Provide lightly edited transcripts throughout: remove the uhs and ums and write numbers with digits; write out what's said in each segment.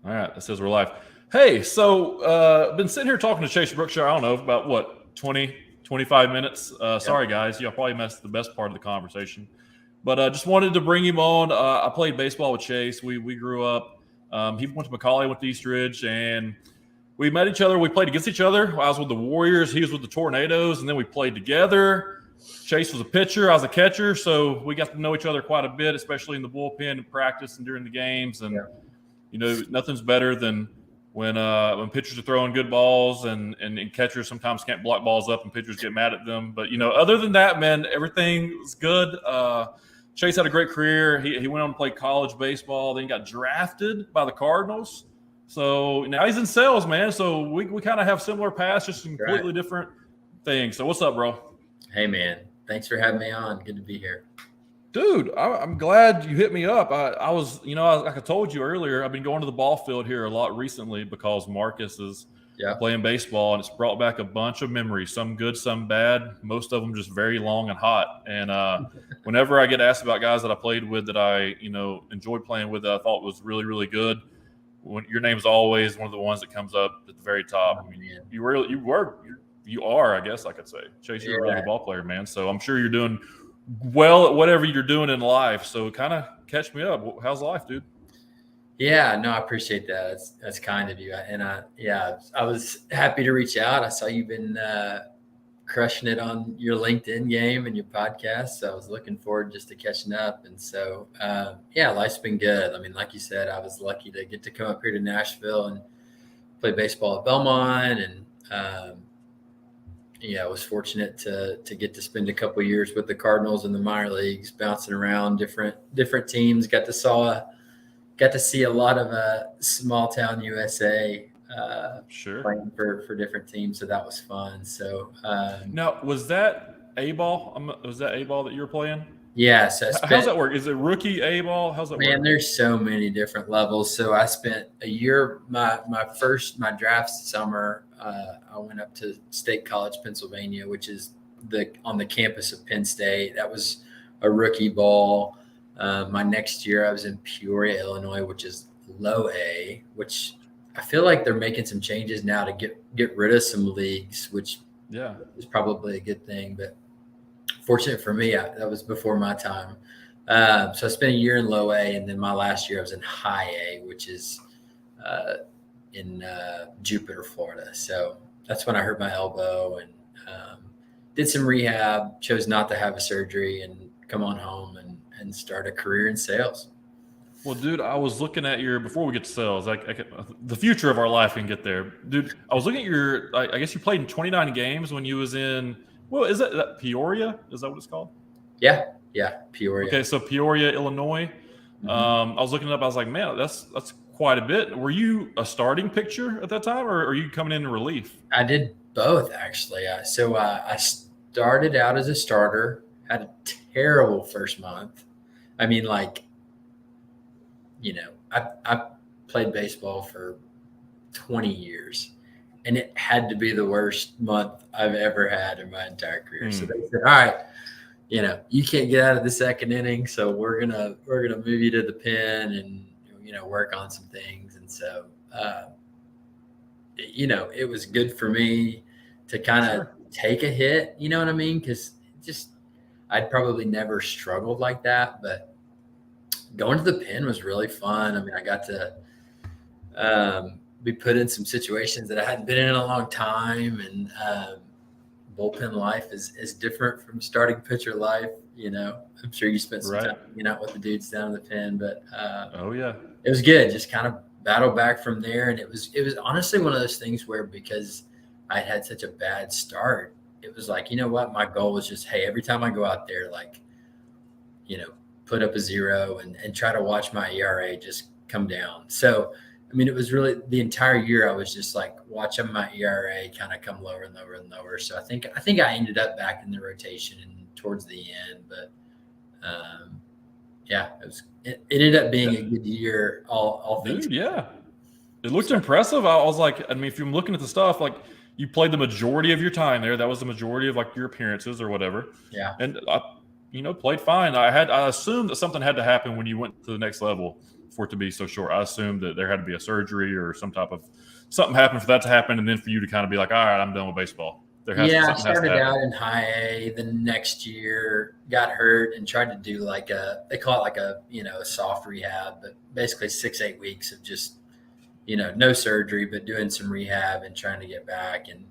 All right, that says we're live. Hey, so been sitting here talking to Chase Brookshire, I don't know, about what, 20, 25 minutes. Sorry, guys. Y'all probably missed the best part of the conversation. But just wanted to bring him on. I played baseball with Chase. We grew up. He went to Macaulay, went to East Ridge, and we met each other. We played against each other. I was with the Warriors. He was with the Tornadoes, and then we played together. Chase was a pitcher. I was a catcher, so we got to know each other quite a bit, especially in the bullpen and practice and during the games. And you know, nothing's better than when pitchers are throwing good balls and catchers sometimes can't block balls up and pitchers get mad at them. But, you know, other than that, man, everything was good. Chase had a great career. He went on to play college baseball, then got drafted by the Cardinals. So now he's in sales, man. So we kind of have similar paths, just completely different things. So what's up, bro? Hey, man. Thanks for having me on. Good to be here. Dude, I'm glad you hit me up. I was, you know, like I told you earlier, I've been going to the ball field here a lot recently because Marcus is playing baseball, and it's brought back a bunch of memories, some good, some bad, most of them just very long and hot. And whenever I get asked about guys that I played with that I, you know, enjoyed playing with that I thought was really, really good, your name is always one of the ones that comes up at the very top. I mean, you are, I guess I could say. Chase, you're a really good ball player, man. So I'm sure you're doing well at whatever you're doing in life. So kind of catch me up. How's life, dude? Yeah, no, I appreciate that. That's kind of you. And I was happy to reach out. I saw you've been crushing it on your LinkedIn game and your podcast. So I was looking forward just to catching up. And so, life's been good. I mean, like you said, I was lucky to get to come up here to Nashville and play baseball at Belmont. And, I was fortunate to get to spend a couple of years with the Cardinals in the minor leagues, bouncing around different teams. Got to see a lot of small town USA playing for different teams. So that was fun. So now, was that A-ball? Was that A-ball that you were playing? Yes. How's that work? Is it rookie A-ball? How's that work? Man, there's so many different levels. So I spent a year, my draft summer, I went up to State College, Pennsylvania, which is on the campus of Penn State. That was a rookie ball. My next year I was in Peoria, Illinois, which is low A, which I feel like they're making some changes now to get rid of some leagues, which is probably a good thing. But fortunate for me, that was before my time. So I spent a year in low A, and then my last year I was in high A, which is in Jupiter, Florida. So that's when I hurt my elbow and did some rehab, chose not to have a surgery and come on home and start a career in sales. Well, dude, I was looking at before we get to sales, the future of our life can get there. Dude, I was looking at I guess you played in 29 games when you was in, is that Peoria? Is that what it's called? Yeah, Peoria. Okay, so Peoria, Illinois. Mm-hmm. I was looking up, I was like, man, that's quite a bit. Were you a starting pitcher at that time, or are you coming in relief? I did both, actually. So I started out as a starter, had a terrible first month. I mean, I played baseball for 20 years, and it had to be the worst month I've ever had in my entire career. So they said, all right, you can't get out of the second inning, so we're gonna move you to the pen and work on some things. And so it was good for me to kind of take a hit, you know what I mean? Because I'd probably never struggled like that, but going to the pen was really fun. I mean, I got to be put in some situations that I hadn't been in a long time, and bullpen life is different from starting pitcher life. I'm sure you spent some time hanging out with the dudes down in the pen, but it was good. Just kind of battle back from there. And it was honestly one of those things where, because I had such a bad start, it was like, you know what? My goal was just, hey, every time I go out there, put up a 0 and try to watch my ERA just come down. So, I mean, it was really the entire year I was just like watching my ERA kind of come lower and lower and lower. So I think I ended up back in the rotation and towards the end, but it ended up being a good year. All things. Dude, it looked impressive. I was like, I mean, if you're looking at the stuff, like you played the majority of your time there. That was the majority of your appearances or whatever. Yeah. And played fine. I assumed that something had to happen when you went to the next level for it to be so short? I assumed that there had to be a surgery or something happened for that to happen, and then for you to kind of be like, all right, I'm done with baseball. I started out in high A. The next year got hurt and tried to do they call it a soft rehab, but basically 6-8 weeks of just, no surgery, but doing some rehab and trying to get back, and,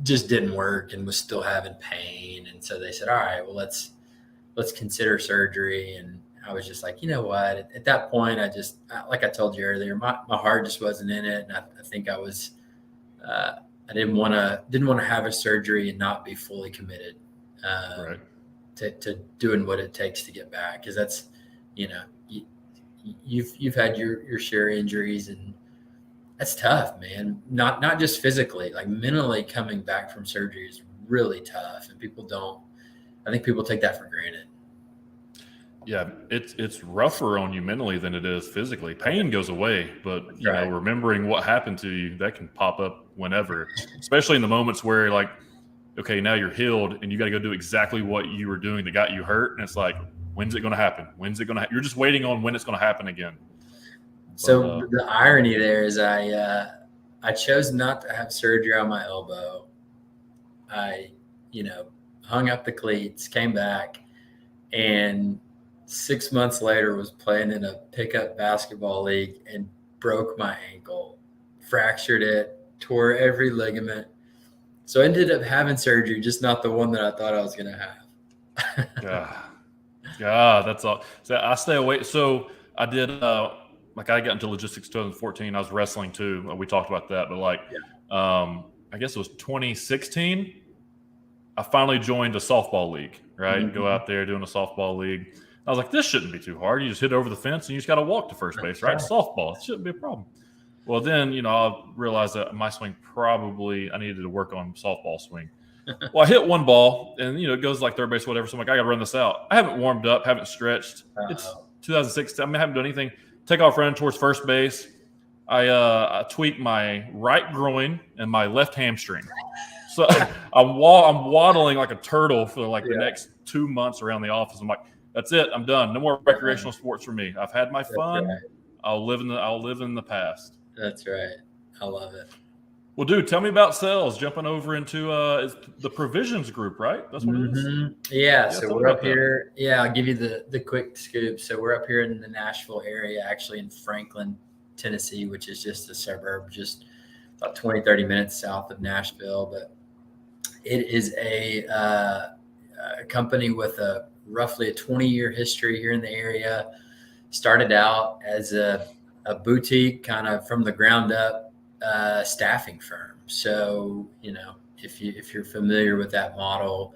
just didn't work and was still having pain. And so they said, all right, well, let's consider surgery. And I was just like, you know what, at that point, like I told you earlier, my heart just wasn't in it. And I think I was, I didn't want to have a surgery and not be fully committed to doing what it takes to get back. Cause that's, you've had your share of injuries, and that's tough, man. Not just physically, like mentally coming back from surgery is really tough. And I think people take that for granted. Yeah, it's rougher on you mentally than it is physically. Pain goes away, but remembering what happened to you, that can pop up whenever, especially in the moments where like, okay, now you're healed and you got to go do exactly what you were doing that got you hurt. And it's like, when's it going to happen? When's it going to You're just waiting on when it's going to happen again. So the irony there is I chose not to have surgery on my elbow. I, hung up the cleats, came back, and 6 months later was playing in a pickup basketball league and broke my ankle, fractured it, tore every ligament. So I ended up having surgery, just not the one that I thought I was going to have. Yeah, that's all. So I stay away. So I did, I got into logistics 2014. I was wrestling too. We talked about that, but I guess it was 2016. I finally joined a softball league, right? Mm-hmm. Go out there doing a softball league. I was like, this shouldn't be too hard. You just hit over the fence and you just got to walk to first base, right? Softball. It shouldn't be a problem. Well, then, I realized that my swing I needed to work on softball swing. Well, I hit one ball and, it goes like third base, whatever. So I'm like, I got to run this out. I haven't warmed up, haven't stretched. It's 2016. I haven't done anything. Take off running towards first base. I tweaked my right groin and my left hamstring. So I'm waddling like a turtle for the next 2 months around the office. I'm like, that's it. I'm done. No more recreational sports for me. I've had my fun. Right. I'll live in the past. That's right. I love it. Well, dude, tell me about sales. Jumping over into the provisions group, right? That's what it is. Yeah. So we're up here. Yeah, I'll give you the quick scoop. So we're up here in the Nashville area, actually in Franklin, Tennessee, which is just a suburb, just about 20, 30 minutes south of Nashville. But it is a company with roughly a 20-year history here in the area. Started out as a boutique, kind of from the ground up staffing firm. So, if you're familiar with that model,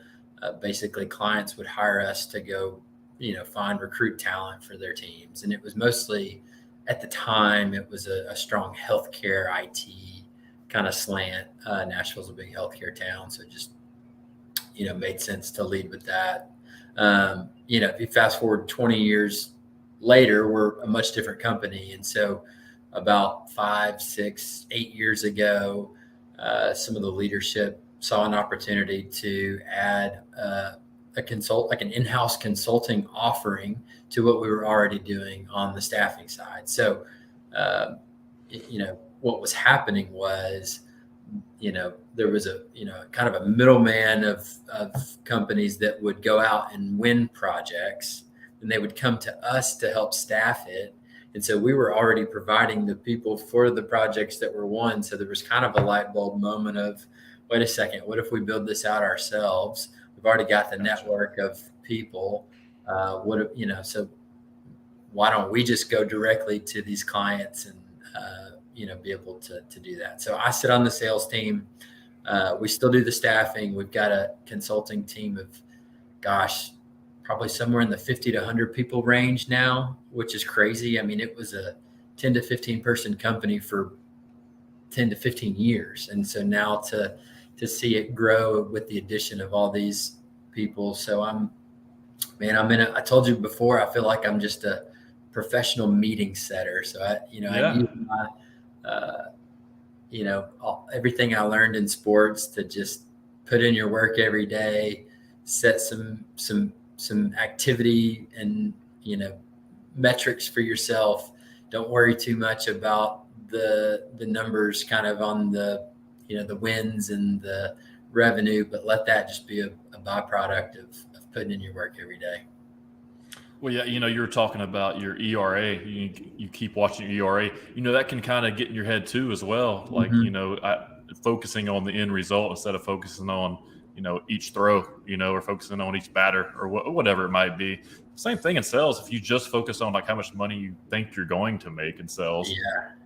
basically clients would hire us to go, recruit talent for their teams. And it was mostly, at the time, it was a strong healthcare IT kind of slant. Nashville's a big healthcare town, so it just, made sense to lead with that. If you fast forward 20 years later, we're a much different company. And so about 5, 6, 8 years ago, some of the leadership saw an opportunity to add an in-house consulting offering to what we were already doing on the staffing side. So, what was happening was, there was a kind of a middleman of companies that would go out and win projects, and they would come to us to help staff it. And so we were already providing the people for the projects that were won. So there was kind of a light bulb moment of, wait a second, what if we build this out ourselves? We've already got the network of people. So why don't we just go directly to these clients and, be able to do that? So I sit on the sales team. We still do the staffing. We've got a consulting team of, probably somewhere in the 50 to 100 people range now, which is crazy. I mean, it was a 10 to 15 person company for 10 to 15 years. And so now to see it grow with the addition of all these people. So I told you before, I feel like I'm just a professional meeting setter. So I use my, everything I learned in sports to just put in your work every day, set some activity and, metrics for yourself. Don't worry too much about the numbers kind of on the, the wins and the revenue, but let that just be a byproduct of putting in your work every day. Well, yeah, you were talking about your ERA. You keep watching your ERA. That can kind of get in your head too as well. Like, focusing on the end result instead of focusing on, each throw, or focusing on each batter or whatever it might be. Same thing in sales. If you just focus on like how much money you think you're going to make in sales,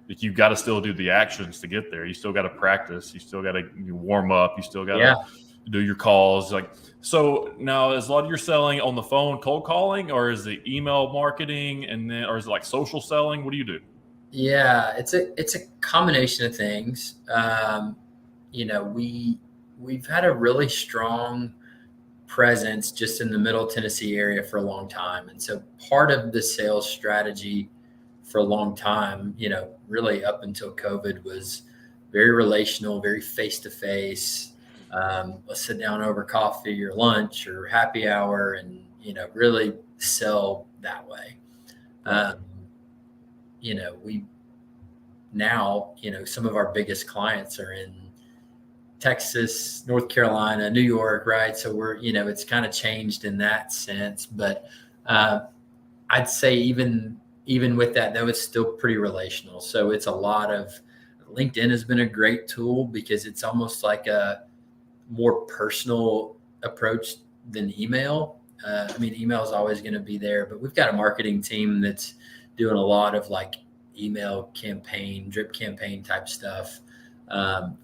like you got to still do the actions to get there. You still got to practice. You still got to warm up. You still got to do your calls. Like, so now is a lot of your selling on the phone, cold calling, or is it email marketing, or is it like social selling? What do you do? Yeah, it's a combination of things. We've had a really strong presence just in the Middle Tennessee area for a long time. And so part of the sales strategy for a long time, really up until COVID, was very relational, very face-to-face. Let's sit down over coffee or lunch or happy hour and, really sell that way. We now, some of our biggest clients are in Texas, North Carolina, New York, right? So we're, it's kind of changed in that sense. But I'd say even with that, though, it's still pretty relational. So it's a lot of LinkedIn has been a great tool because it's almost like a more personal approach than email. Email is always going to be there, but we've got a marketing team that's doing a lot of like email campaign, drip campaign type stuff.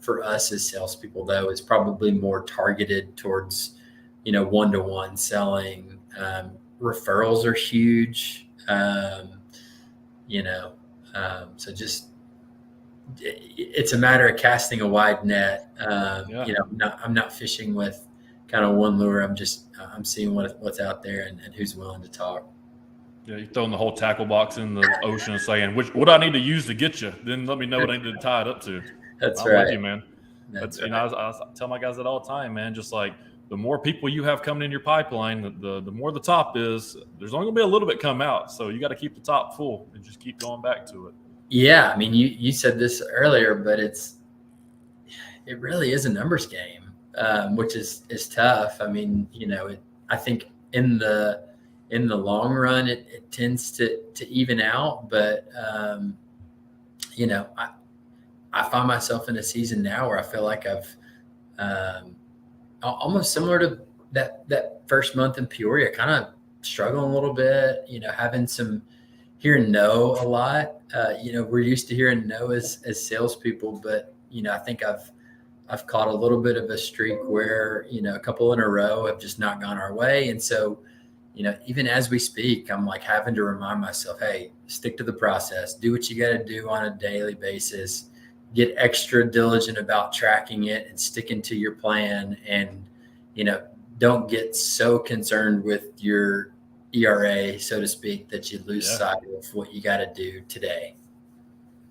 For us as salespeople, though, it's probably more targeted towards, one-to-one selling. Referrals are huge. So just, it's a matter of casting a wide net. I'm not fishing with kind of one lure. I'm seeing what's out there and who's willing to talk. Yeah, you're throwing the whole tackle box in the ocean and saying, what I need to use to get you? Then let me know what I need to tie it up to. That's I'm right. with you, man. That's right. I tell my guys that all the time, man. Just like the more people you have coming in your pipeline, the more the top is. There's only gonna be a little bit come out, so you got to keep the top full and just keep going back to it. Yeah, you said this earlier, but it really is a numbers game, which is tough. I think in the long run, it tends to even out, but I find myself in a season now where I feel like I've almost similar to that first month in Peoria, kind of struggling a little bit, having some hearing no a lot. We're used to hearing no as salespeople, but, I think I've caught a little bit of a streak where, a couple in a row have just not gone our way. And so, even as we speak, I'm like having to remind myself, hey, stick to the process, do what you got to do on a daily basis, get extra diligent about tracking it and sticking to your plan. And, don't get so concerned with your ERA, so to speak, that you lose sight of what you got to do today.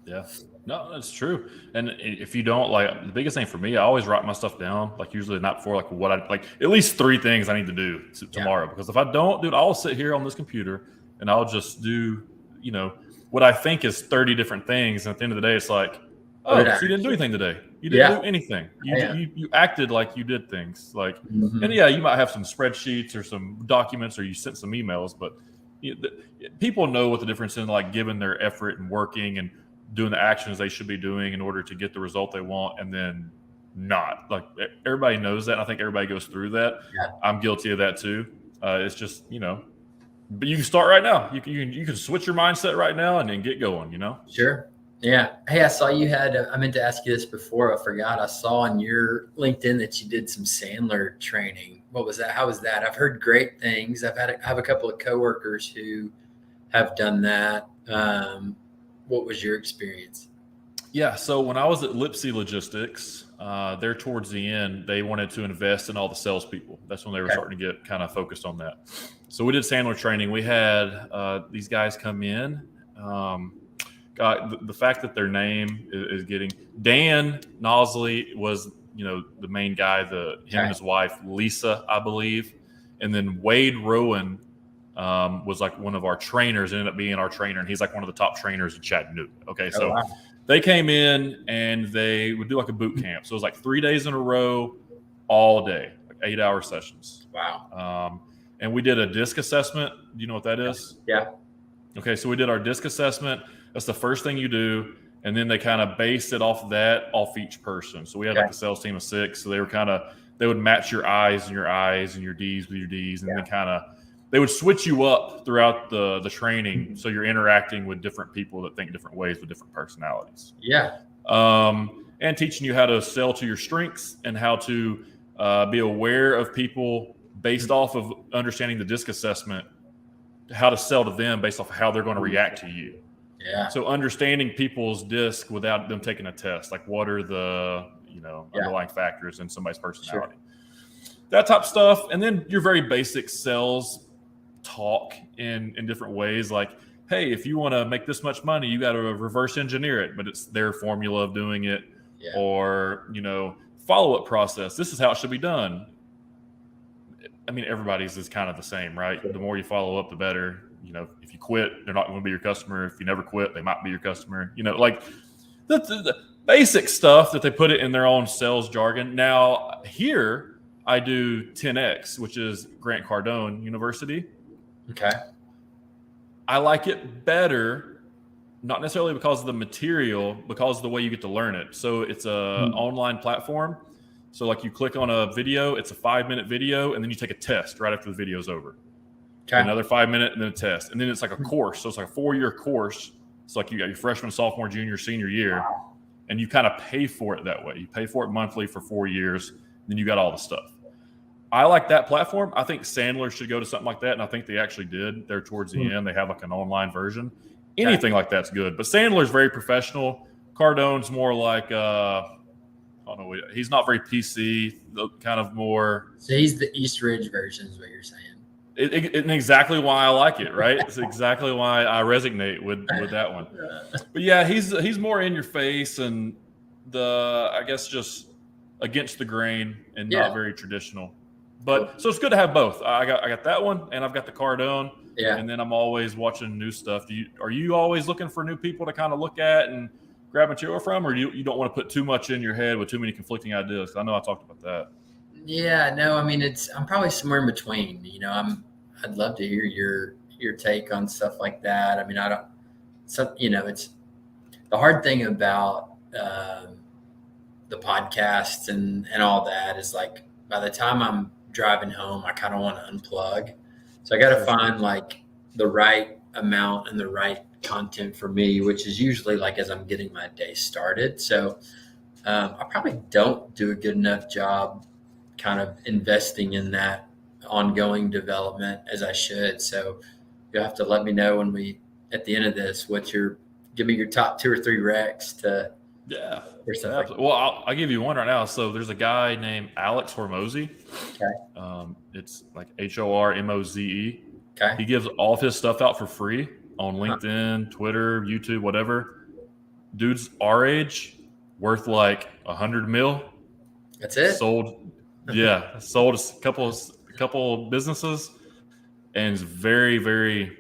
Yeah, no, that's true. And if you don't, like, the biggest thing for me, I always write my stuff down, like usually the night before, like what I like, at least 3 things I need to do tomorrow. Because if I don't, dude, I'll sit here on this computer and I'll just do, what I think is 30 different things. And at the end of the day, it's like, oh, so you didn't do anything today. You didn't do anything. You acted like you did things. Like, and you might have some spreadsheets or some documents or you sent some emails, but people know what the difference is, like giving their effort and working and doing the actions they should be doing in order to get the result they want, and then not. Like, everybody knows that. I think everybody goes through that. Yeah. I'm guilty of that too. It's just, but you can start right now. You can switch your mindset right now and then get going, Sure. Yeah. Hey, I saw you had, I meant to ask you this before. I forgot. I saw on your LinkedIn that you did some Sandler training. What was that? How was that? I've heard great things. I have a couple of coworkers who have done that. What was your experience? Yeah. So when I was at Lipsy Logistics, there towards the end, they wanted to invest in all the salespeople. That's when they were starting to get kind of focused on that. So we did Sandler training. We had these guys come in. The fact that their name is getting Dan Nosley was, the main guy, him and his wife, Lisa, I believe. And then Wade Rowan was like one of our trainers, ended up being our trainer, and he's like one of the top trainers in Chattanooga. Okay, Oh, so wow. they came in and they would do like a boot camp. So it was like 3 days in a row, all day, like 8-hour sessions. Wow. And we did a disc assessment. Do you know what that is? Yeah. Okay, so we did our disc assessment. That's the first thing you do. And then they kind of based it off each person. So we had like a sales team of 6. So they would match your I's and your D's with your D's. And then they would switch you up throughout the training. So you're interacting with different people that think different ways with different personalities. Yeah. And teaching you how to sell to your strengths and how to be aware of people based off of understanding the disc assessment, how to sell to them based off of how they're going to react to you. Yeah. So understanding people's disc without them taking a test, like what are the underlying factors in somebody's personality, that type of stuff. And then your very basic sales talk in different ways, like, hey, if you want to make this much money, you got to reverse engineer it, but it's their formula of doing it, or follow-up process. This is how it should be done. I mean, everybody's is kind of the same, right? The more you follow up, the better. If you quit, they're not going to be your customer. If you never quit, they might be your customer. Like the basic stuff that they put it in their own sales jargon. Now, here I do 10X, which is Grant Cardone University. Okay. I like it better, not necessarily because of the material, because of the way you get to learn it. So it's a online platform. So like you click on a video, it's a 5-minute video, and then you take a test right after the video's over. Okay. Another 5-minute and then a test. And then it's like a course. So it's like a 4-year course. It's like you got your freshman, sophomore, junior, senior year. Wow. And you kind of pay for it that way. You pay for it monthly for 4 years. Then you got all the stuff. I like that platform. I think Sandler should go to something like that. And I think they actually did there towards the end. They have like an online version. Anything like that's good. But Sandler's very professional. Cardone's more like, I don't know. He's not very PC, kind of more. So he's the East Ridge version is what you're saying. It's exactly why I like it, right? It's exactly why I resonate with that one. But yeah, he's more in your face and I guess just against the grain and not very traditional. But so it's good to have both. I got that one, and I've got the Cardone. Yeah. And then I'm always watching new stuff. Are you always looking for new people to kind of look at and grab material from, or you don't want to put too much in your head with too many conflicting ideas? I know I talked about that. Yeah, no, I mean, I'm probably somewhere in between. I'd love to hear your take on stuff like that. I mean, it's the hard thing about the podcasts and all that is like by the time I'm driving home, I kind of want to unplug. So I got to find like the right amount and the right content for me, which is usually like as I'm getting my day started. So I probably don't do a good enough job kind of investing in that ongoing development as I should. So you'll have to let me know at the end of this, give me your top 2 or 3 recs to. Yeah. Well, I'll give you one right now. So there's a guy named Alex Hormozy. Okay. It's like HORMOZE. Okay. He gives all of his stuff out for free on LinkedIn, Twitter, YouTube, whatever. Dude's our age, worth like $100 million. That's it. Sold a couple businesses, and is very, very.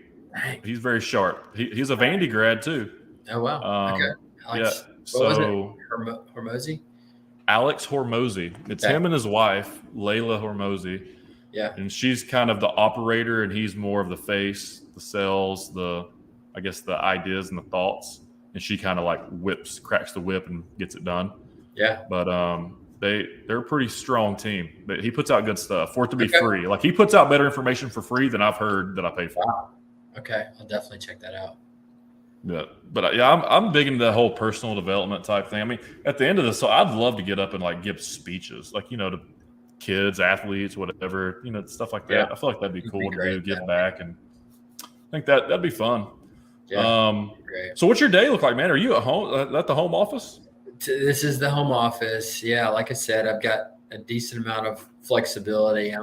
He's very sharp. He's a Vandy grad too. Oh wow. Okay. Alex, what was it? Hormozy? Alex Hormozy. It's him and his wife, Layla Hormozy. Yeah. And she's kind of the operator, and he's more of the face, the sales, the ideas and the thoughts. And she kind of like cracks the whip and gets it done. Yeah. But they're a pretty strong team. But he puts out good stuff for it to be free. Like he puts out better information for free than I've heard that I pay for. Wow. Okay. I'll definitely check that out. Yeah, but I'm big into that whole personal development type thing. I mean, at the end of this, so I'd love to get up and like give speeches, like to kids, athletes, whatever, stuff like that. Yeah. I feel like that'd be cool to do, give back, and I think that'd be fun. Yeah. Great. So, what's your day look like, man? Are you at home? At the home office? This is the home office. Yeah, like I said, I've got a decent amount of flexibility.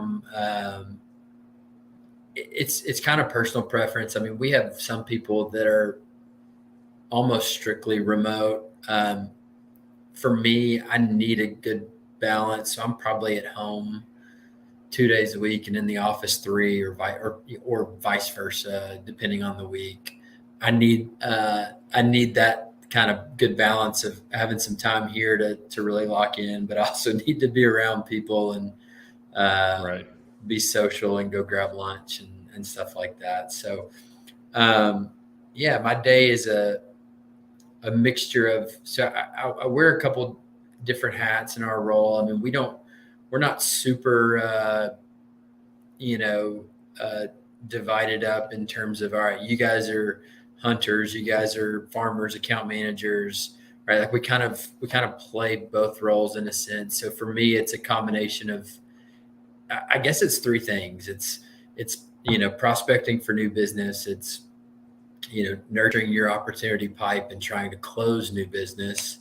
It's kind of personal preference. I mean, we have some people that are almost strictly remote. For me, I need a good balance. So I'm probably at home 2 days a week and in the office 3 or vice versa, depending on the week. I need that kind of good balance of having some time here to really lock in, but I also need to be around people and Right. be social and go grab lunch and stuff like that. So, my day is a mixture of, so I wear a couple different hats in our role. I mean, we're not super, divided up in terms of, all right, you guys are hunters, you guys are farmers, account managers, right? Like we kind of play both roles in a sense. So for me, it's a combination of, I guess it's 3 things. It's prospecting for new business. It's, nurturing your opportunity pipe and trying to close new business.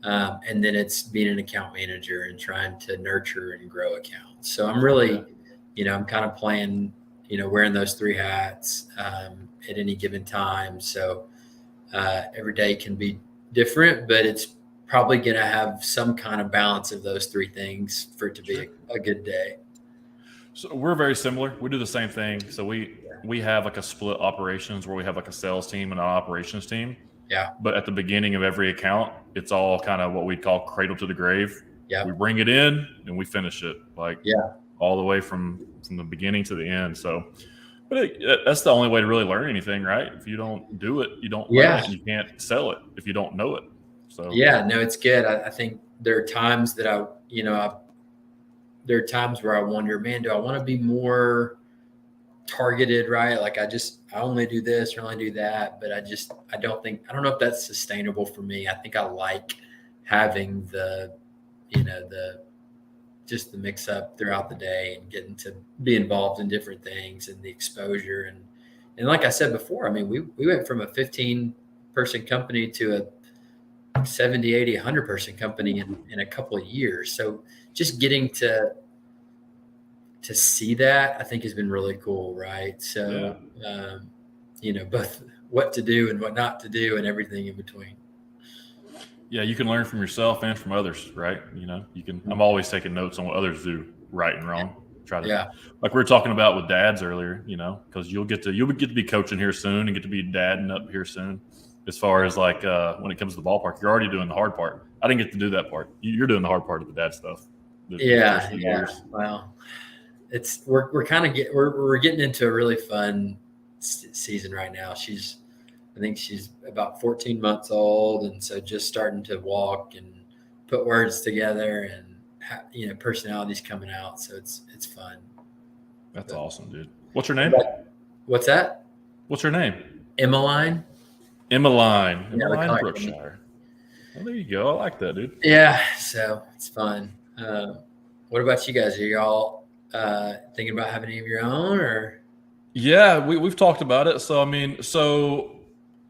And then it's being an account manager and trying to nurture and grow accounts. So I'm really, I'm kind of playing, wearing those 3 hats at any given time. So every day can be different, but it's probably going to have some kind of balance of those 3 things for it to be a good day. So we're very similar. We do the same thing. So we have like a split operations where we have like a sales team and an operations team. Yeah. But at the beginning of every account, it's all kind of what we'd call cradle to the grave. Yeah. We bring it in and we finish it all the way from the beginning to the end. So, but that's the only way to really learn anything, right? If you don't do it, you don't learn it. You can't sell it if you don't know it. So no, it's good. I think there are times that there are times where I wonder, man, do I want to be more targeted, right? Like I only do this or only do that, but I don't know if that's sustainable for me. I think I like having the mix up throughout the day and getting to be involved in different things and the exposure. And like I said before, I mean, we went from a 15-person company to a 70, 80, 100-person company in a couple of years. So just getting to see that, I think has been really cool. Right. So, both what to do and what not to do and everything in between. Yeah. You can learn from yourself and from others, right? I'm always taking notes on what others do right and wrong. Like we were talking about with dads earlier, cause you'll get to be coaching here soon and get to be dadding up here soon. As far as like, when it comes to the ballpark, you're already doing the hard part. I didn't get to do that part. You're doing the hard part of the dad stuff. Well, we're getting into a really fun season right now. I think she's about 14 months old, and so just starting to walk and put words together, and personalities coming out. So it's fun. That's awesome, dude. What's your name? What's that? What's your name? Emmeline. Emmeline Brookshire. Well, there you go. I like that, dude. Yeah, so it's fun. What about you guys? Are y'all thinking about having any of your own, or? Yeah, we've talked about it. So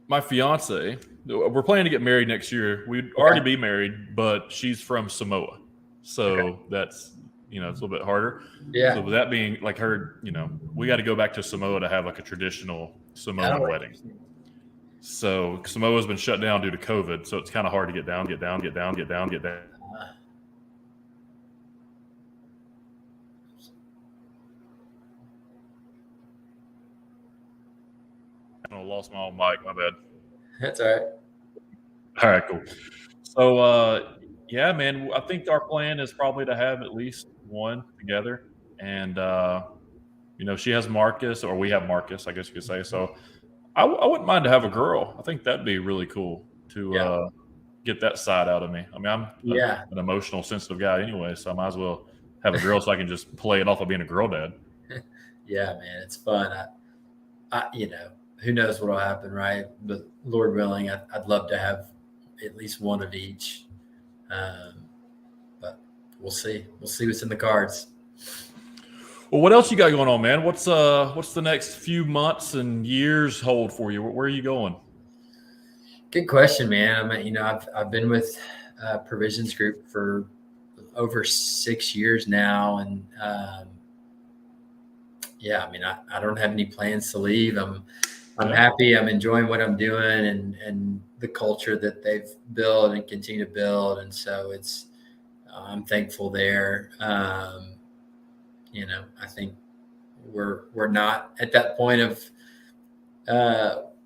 my fiance, we're planning to get married next year. We'd already be married, but she's from Samoa, so that's it's a little bit harder. Yeah. So with that being like her, we got to go back to Samoa to have like a traditional Samoan wedding. So Samoa's been shut down due to COVID, so it's kind of hard to get down. I lost my own mic. My bad. That's all right. All right, cool. So, man, I think our plan is probably to have at least one together. And, she has Marcus, or we have Marcus, I guess you could say. So I wouldn't mind to have a girl. I think that'd be really cool to get that side out of me. I mean, I'm an emotional, sensitive guy anyway, so I might as well have a girl so I can just play it off of being a girl dad. Yeah, man, it's fun. Who knows what'll happen, right? But Lord willing, I'd love to have at least one of each. But we'll see. We'll see what's in the cards. Well, what else you got going on, man? What's the next few months and years hold for you? Where are you going? Good question, man. I've been with Provisions Group for over 6 years now, and I don't have any plans to leave. I'm happy. I'm enjoying what I'm doing and the culture that they've built and continue to build. And so I'm thankful there. I think we're not at that point of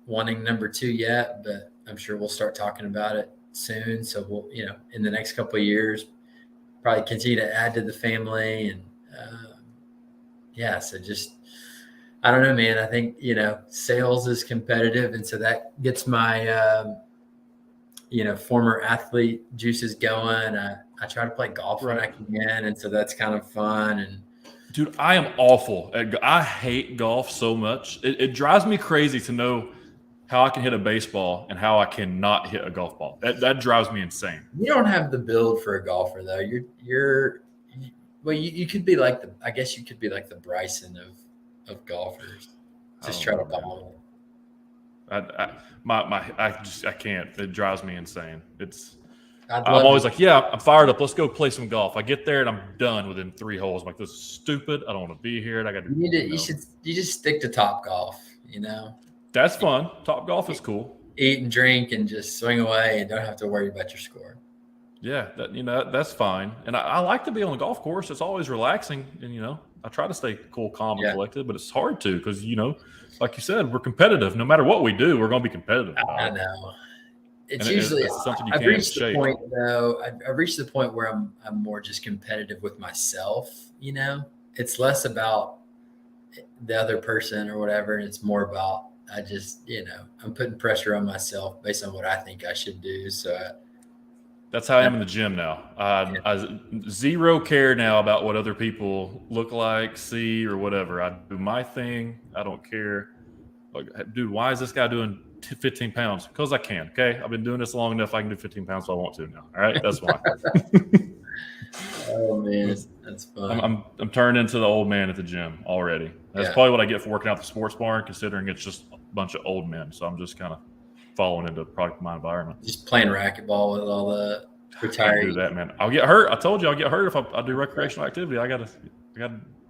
wanting number 2 yet, but I'm sure we'll start talking about it soon. So we'll, in the next couple of years, probably continue to add to the family. And so just, I don't know, man. I think, sales is competitive. And so that gets my, former athlete juices going. I try to play golf when I can. And so that's kind of fun. And dude, I am awful. I hate golf so much. It drives me crazy to know how I can hit a baseball and how I cannot hit a golf ball. That drives me insane. You don't have the build for a golfer, though. You could be like the Bryson of golfers. Just try to ball it. I can't. It drives me insane. I'm always like, I'm fired up. Let's go play some golf. I get there and I'm done within 3 holes. I'm like, this is stupid. I don't want to be here. I got to. You just stick to Top Golf. That's fun. Top Golf is cool. Eat and drink and just swing away and don't have to worry about your score. Yeah, that's fine. And I like to be on the golf course. It's always relaxing. And, I try to stay cool, calm, and collected, but it's hard to because, like you said, we're competitive. No matter what we do, we're going to be competitive. I know. It's usually something you I've can't reached shake. The point, though. I've reached the point where I'm more just competitive with myself. It's less about the other person or whatever, and it's more about I just I'm putting pressure on myself based on what I think I should do. So that's how I am in the gym now. I zero care now about what other people look like, see, or whatever. I do my thing. I don't care. Like, dude, why is this guy doing 15 pounds? Because I can. Okay, I've been doing this long enough. I can do 15 pounds if I want to now. All right, that's why. Oh man, that's fun. I'm turned into the old man at the gym already. That's probably what I get for working out the sports barn, considering it's just a bunch of old men. So I'm just kind of falling into my environment. Just playing racquetball with all the retirees. I can't do that, man. I'll get hurt. I told you I'll get hurt if I do recreational activity. I gotta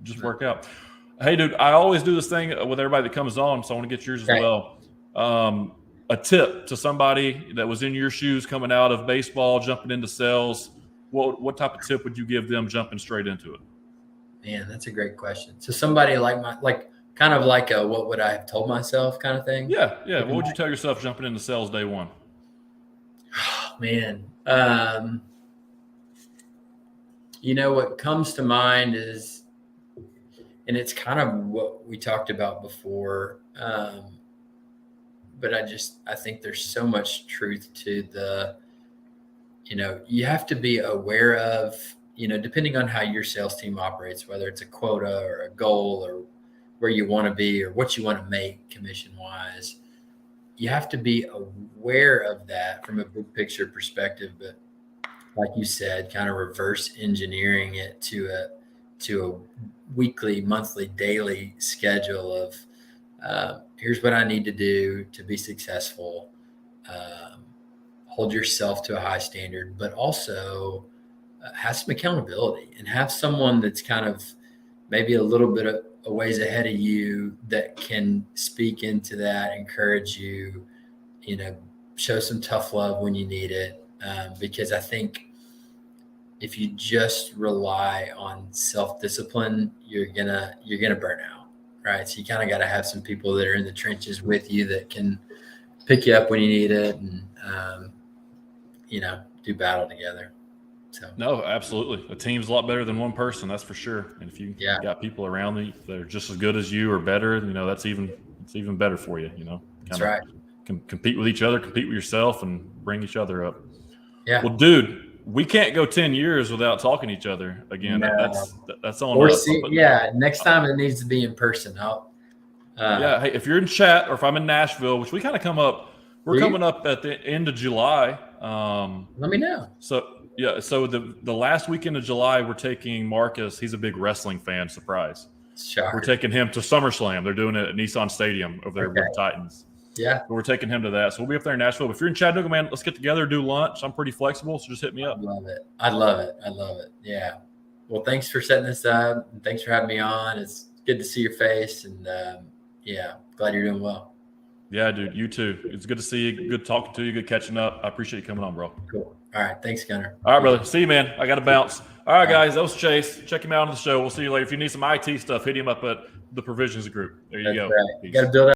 just work out. Hey, dude, I always do this thing with everybody that comes on, so I want to get yours as well. A tip to somebody that was in your shoes coming out of baseball, jumping into sales. What type of tip would you give them jumping straight into it? Man, that's a great question. So somebody kind of like a what would I have told myself kind of thing? Yeah. What would you tell yourself jumping into sales day one? Oh, man. What comes to mind is, and it's kind of what we talked about before, but I think there's so much truth to you have to be aware of, depending on how your sales team operates, whether it's a quota or a goal or where you want to be or what you want to make commission wise, you have to be aware of that from a big picture perspective. But like you said, kind of reverse engineering it to a weekly, monthly, daily schedule of here's what I need to do to be successful. Hold yourself to a high standard, but also have some accountability and have someone that's kind of maybe a little bit of a ways ahead of you that can speak into that, encourage you, show some tough love when you need it. Because I think if you just rely on self-discipline, you're gonna burn out, right? So you kind of got to have some people that are in the trenches with you that can pick you up when you need it, and do battle together. So no, absolutely. A team's a lot better than one person, that's for sure. And if you got people around you that are just as good as you or better, that's even better for you. That's right. Compete with each other, compete with yourself, and bring each other up. Yeah. Well, dude, we can't go 10 years without talking to each other again. No. That's on us. Next time it needs to be in person. Hey, if you're in chat or if I'm in Nashville, which we kind of we're coming up at the end of July. Let me know. So the last weekend of July, we're taking Marcus. He's a big wrestling fan. Surprise. Shocker. We're taking him to SummerSlam. They're doing it at Nissan Stadium over there with the Titans. Yeah. So we're taking him to that. So we'll be up there in Nashville. But if you're in Chattanooga, man, let's get together, do lunch. I'm pretty flexible, so just hit me up. I love it. Yeah. Well, thanks for setting this up. And thanks for having me on. It's good to see your face. And glad you're doing well. Yeah, dude. You too. It's good to see you. Good talking to you. Good catching up. I appreciate you coming on, bro. Cool. All right. Thanks, Gunner. All right, brother. See you, man. I got to bounce. All right, guys. That was Chase. Check him out on the show. We'll see you later. If you need some IT stuff, hit him up at the Provisions Group. There you That's go. right. Peace. Got to build